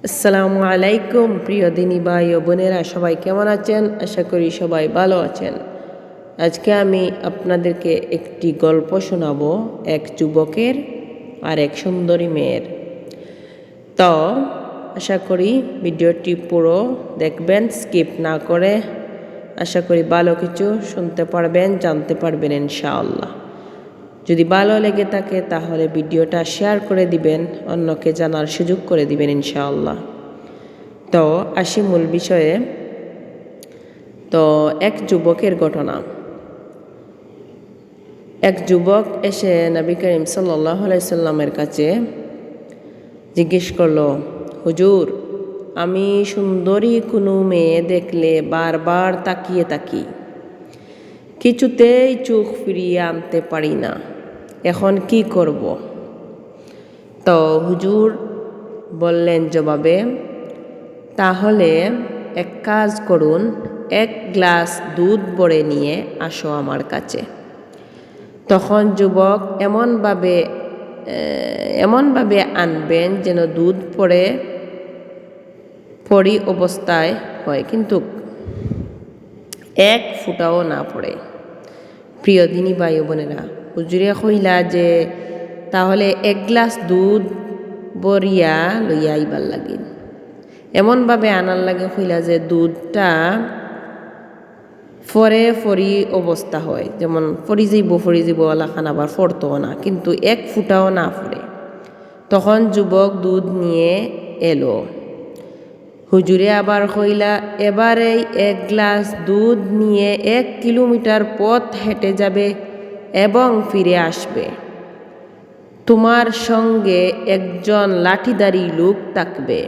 আসসালামু আলাইকুম প্রিয় দিনী ভাই ও বোনেরা, সবাই কেমন আছেন? আশা করি সবাই ভালো আছেন। আজকে আমি আপনাদেরকে একটি গল্প শোনাবো, এক যুবকের আর এক সুন্দরী মেয়ের। তো আশা করি ভিডিওটি পুরো দেখবেন, স্কিপ না করে। আশা করি ভালো কিছু শুনতে পারবেন, জানতে পারবেন ইনশাআল্লাহ। যদি ভালো লেগে থাকে তাহলে ভিডিওটা শেয়ার করে দিবেন, অন্যকে জানার সুযোগ করে দিবেন ইনশাআল্লাহ। তো আসি মূল বিষয়ে। তো এক যুবকের ঘটনা। এক যুবক এসে নবী করিম সাল্লাল্লাহু আলাইহি সাল্লামের কাছে জিজ্ঞেস করলো, হুজুর, আমি সুন্দরী কোনো মেয়ে দেখলে বারবার তাকিয়ে থাকি, কিছুতেই চোখ ফিরিয়ে আনতে পারি না, এখন কি করব? তো হুজুর বললেন জবাবে, তাহলে এক কাজ করুন, এক গ্লাস দুধ ভরে নিয়ে আসো আমার কাছে। তখন যুবক এমনভাবে আনবেন যেন দুধ পরি অবস্থায় হয়, কিন্তু এক ফুটাও না পড়ে। প্রিয় দিনী ভাই বোনেরা, হুজুরে কইলা যে তাহলে এক গ্লাস দুধ বরিয়া লইয়া আইবার লাগিল। এমনভাবে আনার লাগে কইলা যে দুধটা ফরি অবস্থা হয়, যেমন ফরি যাইব আলাখান আবার ফরতও না, কিন্তু এক ফুটাও না ফরে। তখন যুবক দুধ নিয়ে এলো। হুজুরে আবার কইলা, এবারে এক গ্লাস দুধ নিয়ে 1 কিলোমিটার পথ হেঁটে যাবে এবং ফিরে আসবে। তোমার সঙ্গে একজন লাঠিধারী লোক থাকবে।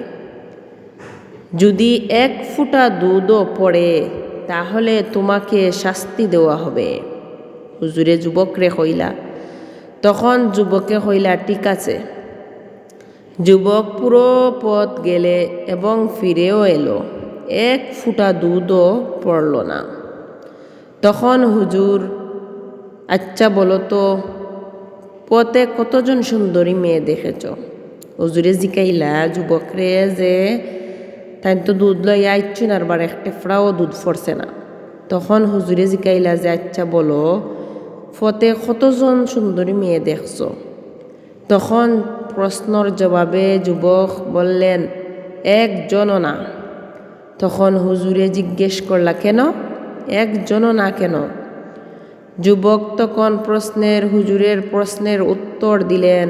যদি 1 ফুটা দুধও পড়ে তাহলে তোমাকে শাস্তি দেওয়া হবে। হুজুরে যুবকরে কইলা। তখন যুবকে কইলা, ঠিক আছে। যুবক পুরো পথ গেলে এবং ফিরেও এলো, 1 ফুটা দুধও পড়ল না। তখন হুজুর, আচ্ছা বলো তো, পথে কতজন সুন্দরী মেয়ে দেখেছ? হুজুরে জিকাইলা যুবকরে যে তাই তো দুধ লইয়া আইচ্ছুন, আর বার একটা ফ্রাও দুধ ফরছে না। তখন হুজুরে জিকাইলা যে আচ্ছা বলো, পথে কতজন সুন্দরী মেয়ে দেখছ? তখন প্রশ্নর জবাবে যুবক বললেন, একজনও না। তখন হুজুরে জিজ্ঞেস করলা, কেন? একজনও না কেন? যুবক তখন হুজুরের প্রশ্নের উত্তর দিলেন,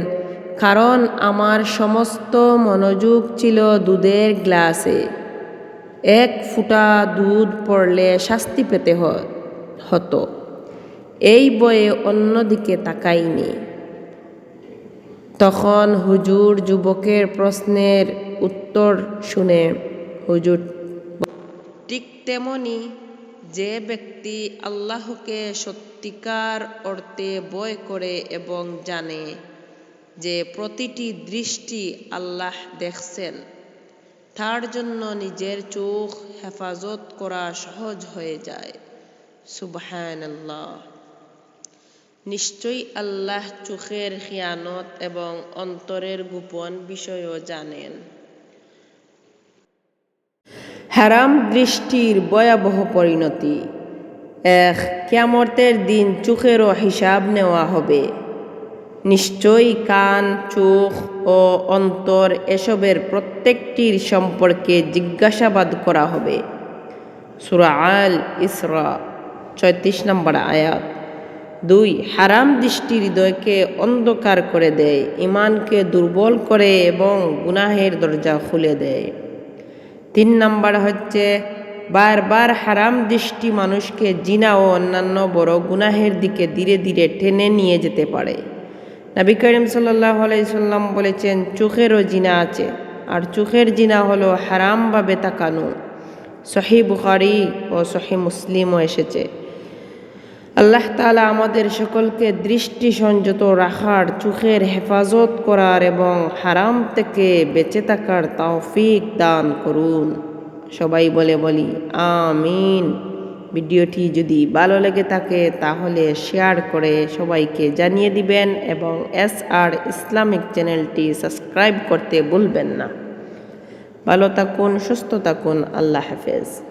কারণ আমার সমস্ত মনোযোগ ছিল দুধের গ্লাসে। 1 ফুটা দুধ পড়লে শাস্তি পেতে হতো, এই বয়ে অন্যদিকে তাকাইনি। তখন হুজুর যুবকের প্রশ্নের উত্তর শুনে হুজুর, ঠিক তেমনি যে ব্যক্তি আল্লাহকে সত্যিকার অর্থে ভয় করে এবং জানে যে প্রতিটি দৃষ্টি আল্লাহ দেখছেন, তার জন্য নিজের চোখ হেফাজত করা সহজ হয়ে যায়। সুবহানাল্লাহ। নিশ্চয়ই আল্লাহ চোখের খিয়ানত এবং অন্তরের গোপন বিষয়ও জানেন। হারাম দৃষ্টির ভয়াবহ পরিণতি। কিয়ামতের দিন চোখেরও হিসাব নেওয়া হবে। নিশ্চয়ই কান, চোখ ও অন্তর এসবের প্রত্যেকটির সম্পর্কে জিজ্ঞাসাবাদ করা হবে। সূরা আল ইসরা ৩৬ নম্বর আয়াত। 2. হারাম দৃষ্টি হৃদয়কে অন্ধকার করে দেয়, ঈমানকে দুর্বল করে এবং গুনাহের দরজা খুলে দেয়। 3 নাম্বার হচ্ছে, বারবার হারাম দৃষ্টি মানুষকে জিনা ও অন্যান্য বড় গুনাহের দিকে ধীরে ধীরে টেনে নিয়ে যেতে পারে। নবী করিম সাল্লাল্লাহু আলাইহি সাল্লাম বলেছেন, চোখেরও জিনা আছে, আর চোখের জিনা হলো হারামভাবে তাকানো। সহিহ বুখারী ও সহিহ মুসলিমও এসেছে। আল্লাহ তাআলা আমাদের সকলকে দৃষ্টি সংযত রাখার, চোখের হেফাজত করার এবং হারাম থেকে বেঁচে থাকার তৌফিক দান করুন। সবাই বলি আমিন। ভিডিওটি যদি ভালো লেগে থাকে তাহলে শেয়ার করে সবাইকে জানিয়ে দিবেন এবং SR ইসলামিক চ্যানেলটি সাবস্ক্রাইব করতে ভুলবেন না। ভালো থাকুন, সুস্থ থাকুন। আল্লাহ হাফেজ।